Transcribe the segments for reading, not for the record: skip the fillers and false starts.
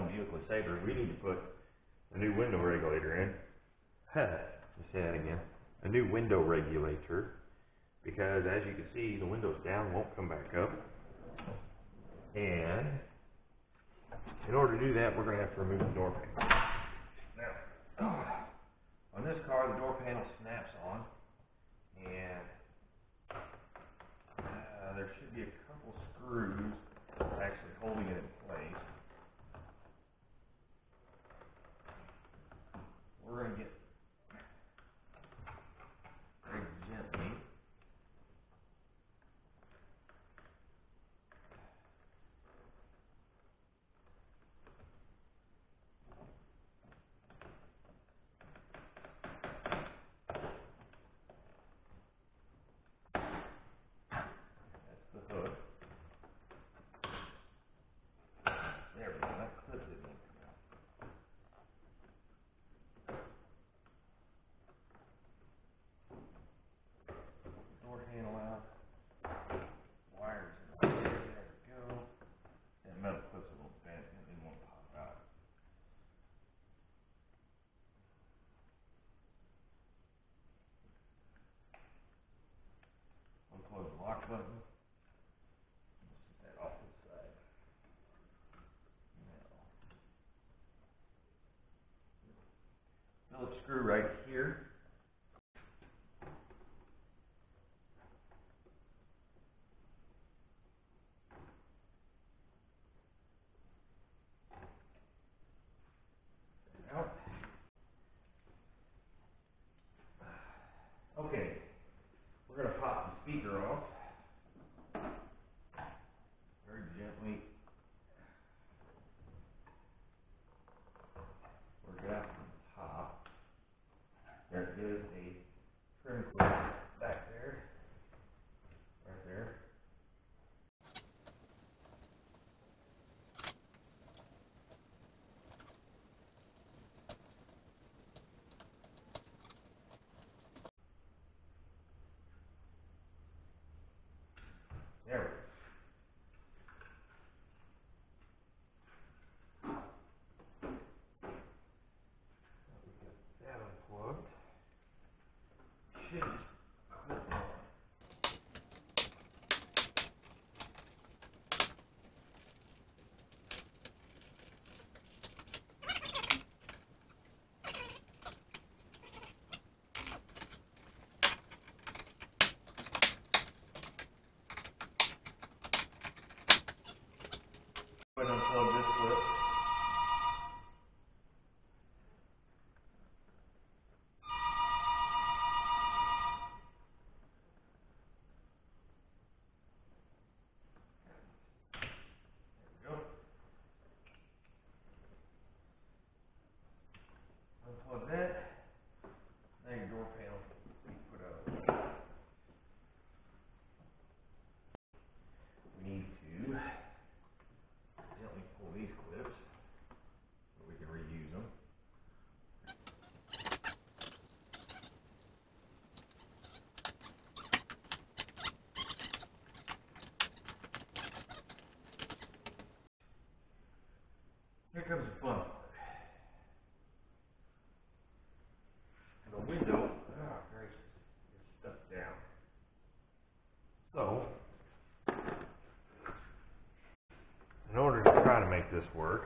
Buick LeSabre, we need to put a new window regulator in. Let me say that again. A new window regulator, because as you can see, the windows down won't come back up. And in order to do that, we're going to have to remove the door panel. Now, on this car, the door panel snaps on, and there should be a couple screws actually holding it in place. We're going to get very gently the hook. There we go, that clip didn't come out. Door handle out. Wires in there, there we go. That metal clip's a little bent and it didn't want to pop out. Unplug the lock button. Off the side. Now, Phillips screw right here. Out. Okay, we're going to pop the speaker off. Very gently work it out from the top. There is a trim clip back there, right there. There we go. That unplugged. Should clip on. Go ahead and unplug this clip. Unplug that. Now your door panel can be put out. We need to gently pull these clips so we can reuse them. Here comes the fun part. The window, oh gracious, is stuck down. So, in order to try to make this work,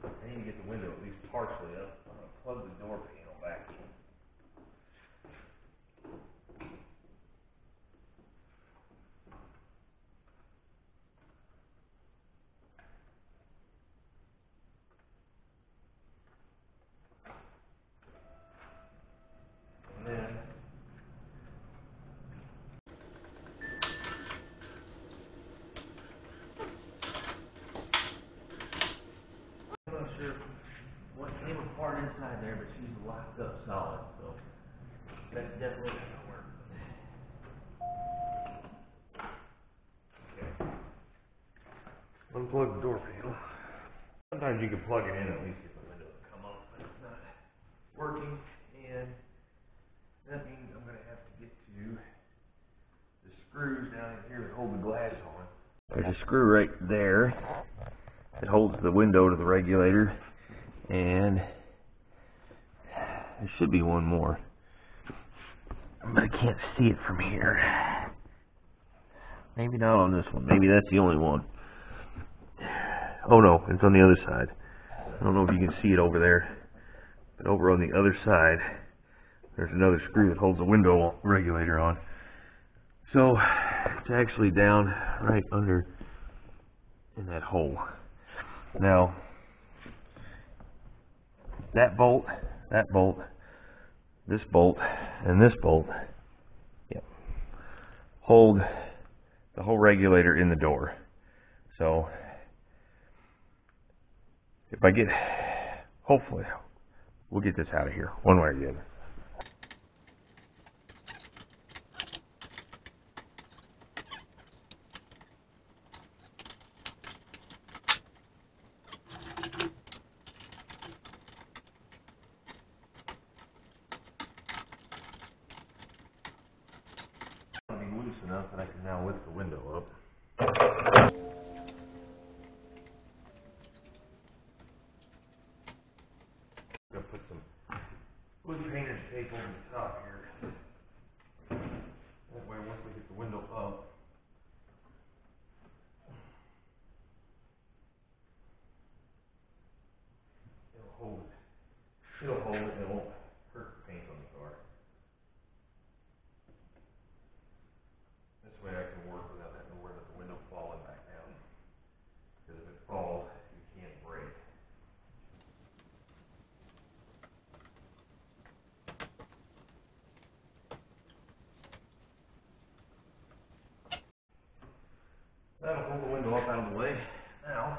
I need to get the window at least partially up. I'm going to plug the door panel back in. And then I'm not sure what came apart inside there, but she's locked up solid, so that's definitely going to work. Okay. Unplug the door panel. Sometimes you can plug it in at least get the window to come up, but it's not working, and that means I'm going to have to get to the screws down in here that hold the glass on. There's a screw right there. It holds the window to the regulator, and there should be one more, but I can't see it from here. Maybe not on this one. Maybe that's the only one. Oh no, it's on the other side. I don't know if you can see it over there, but over on the other side there's another screw that holds the window regulator on. So it's actually down right under in that hole. Now that bolt, this bolt, and this bolt, yep, hold the whole regulator in the door. So if I get, hopefully we'll get this out of here one way or the other. It'll be loose enough that I can now lift the window up. I'm gonna put some wood painter's tape over the top here. That way, once we get the window up, it'll hold it. It'll hold it. It won't hurt the paint on the car. This way, I can work without having to worry about the window falling back down. Because if it falls, you can't break. That'll hold the window up out of the way. Now,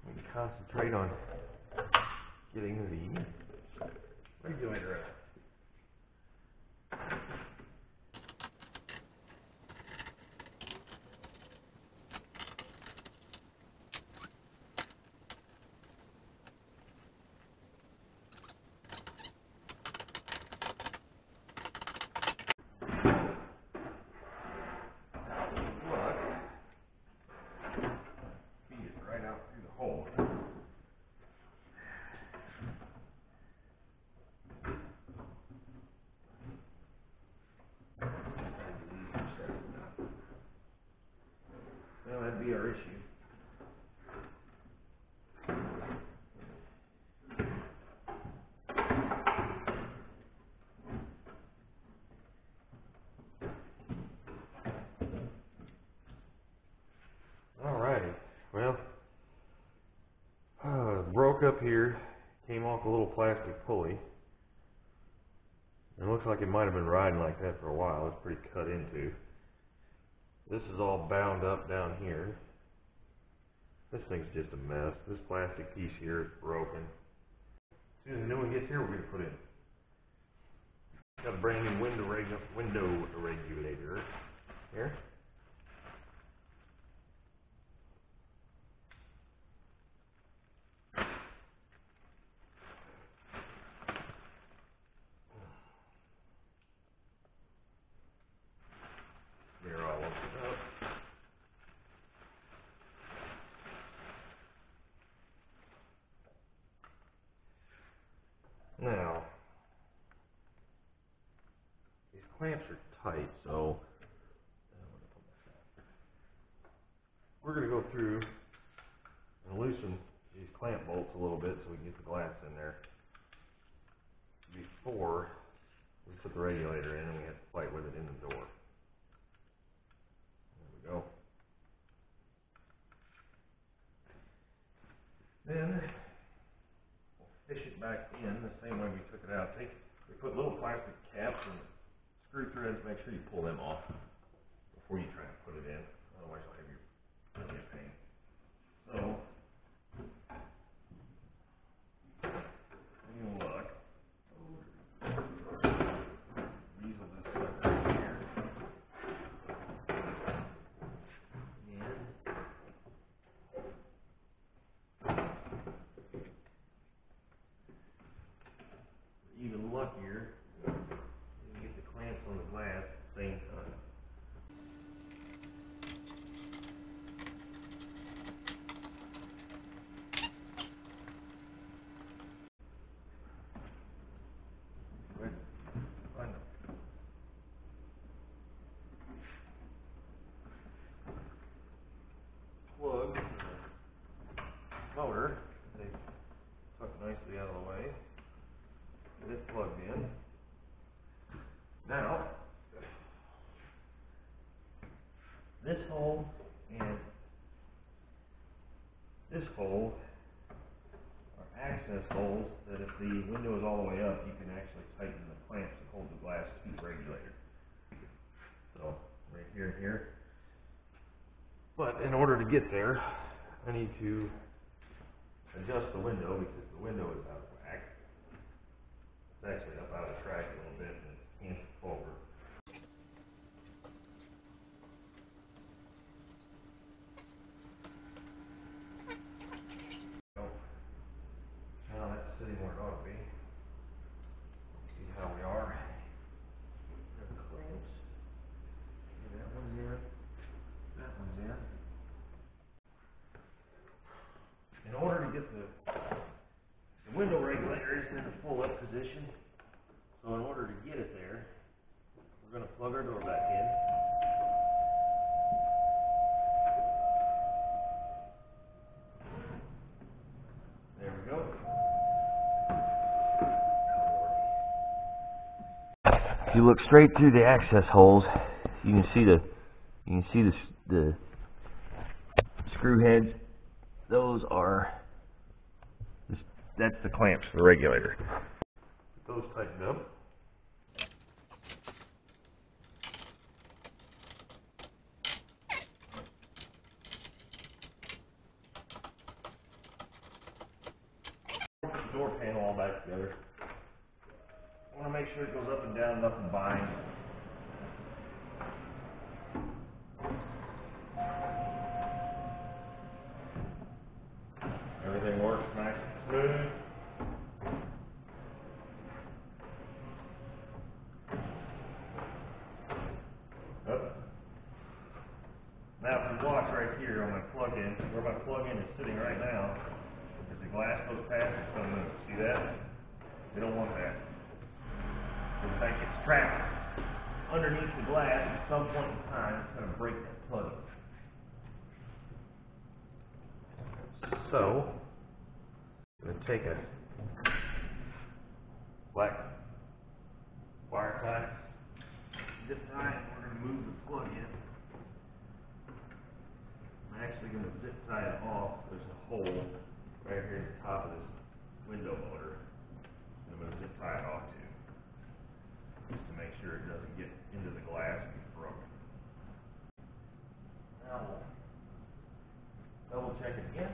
we can concentrate on getting the regulator out. Well, that'd be our issue. Alrighty, well, broke up here, came off a little plastic pulley. It looks like it might have been riding like that for a while. It's pretty cut into. This is all bound up down here. This thing's just a mess. This plastic piece here is broken. As soon as the new one gets here, we're going to put in. Got a brand new window regulator here. They're all opened up. Now, these clamps are tight, so we're going to go through and loosen these clamp bolts a little bit so we can get the glass in there before we put the regulator in and we have to fight with it in the door. There we go. Then we'll fish it back in the same way we took it out. We put little plastic caps and screw threads. Make sure you pull them off before you try and put it in. Otherwise, you'll have your pain. So, any luck, weasel this sucker in here. And even luckier, you can get the clamps on the glass at the same time. tucked nicely out of the way. Get it plugged in. Now, this hole and this hole are access holes that if the window is all the way up, you can actually tighten the clamps that hold the glass to the regulator. So, right here and here. But in order to get there, I need to adjust the window because the window is out of whack. It's actually up out of track a little bit and it's canted forward. Now that's sitting where it ought to be. Let's see how we are. There's the clamps. That one's in. That one's in. In order to get the window regulator is in a full up position, so in order to get it there, we're going to plug our door back in. There we go. If you look straight through the access holes, you can see the screw heads. Those are, that's the clamps for the regulator. Get those tightened up. Put the door panel all back together. I want to make sure it goes up and down, nothing binds. Everything works nice and smooth. Now if you watch right here on my plug-in, where my plug-in is sitting right now, if the glass goes past, it's going to move. See that? We don't want that. In fact, it's trapped underneath the glass at some point in time. It's going to break that plug-in. So, I'm going to take a black wire tie, zip tie in order to move the plug in. I'm actually going to zip tie it off. There's a hole right here at the top of this window motor. I'm going to zip tie it off too, just to make sure it doesn't get into the glass and get broken. Now we'll double check it again.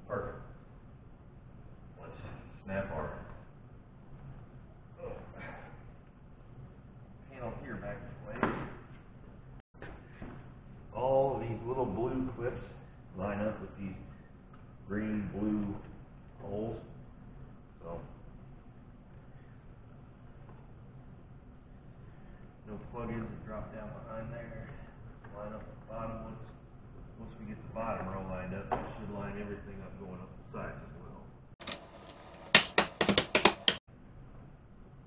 Perfect. Let's snap our panel here back in place. All these little blue clips line up with these green, blue holes. So no plug-ins that drop down behind there. Line up the bottom ones. Once we get the bottom row lined up, it should line everything up going up the sides as well.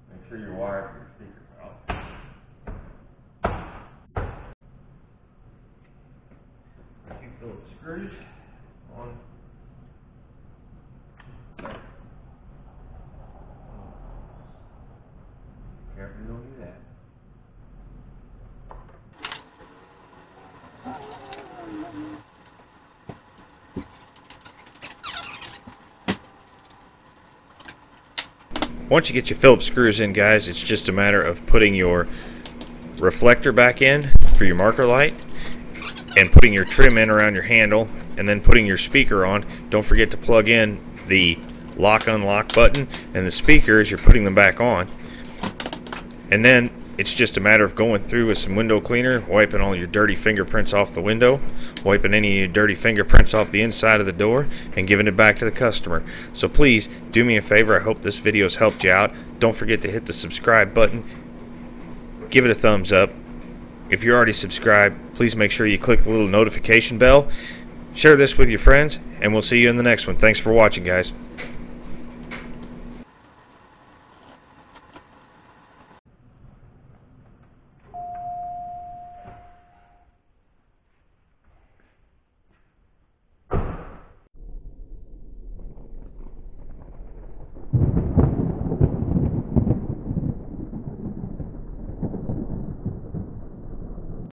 Make sure your wire for your speakers are out. A few Phillips screws on. Careful you don't do that. Once you get your Phillips screws in, guys, it's just a matter of putting your reflector back in for your marker light and putting your trim in around your handle and then putting your speaker on. Don't forget to plug in the lock-unlock button and the speaker as you're putting them back on. And then it's just a matter of going through with some window cleaner, wiping all your dirty fingerprints off the window, wiping any of your dirty fingerprints off the inside of the door, and giving it back to the customer. So please, do me a favor. I hope this video has helped you out. Don't forget to hit the subscribe button. Give it a thumbs up. If you're already subscribed, please make sure you click the little notification bell. Share this with your friends, and we'll see you in the next one. Thanks for watching, guys.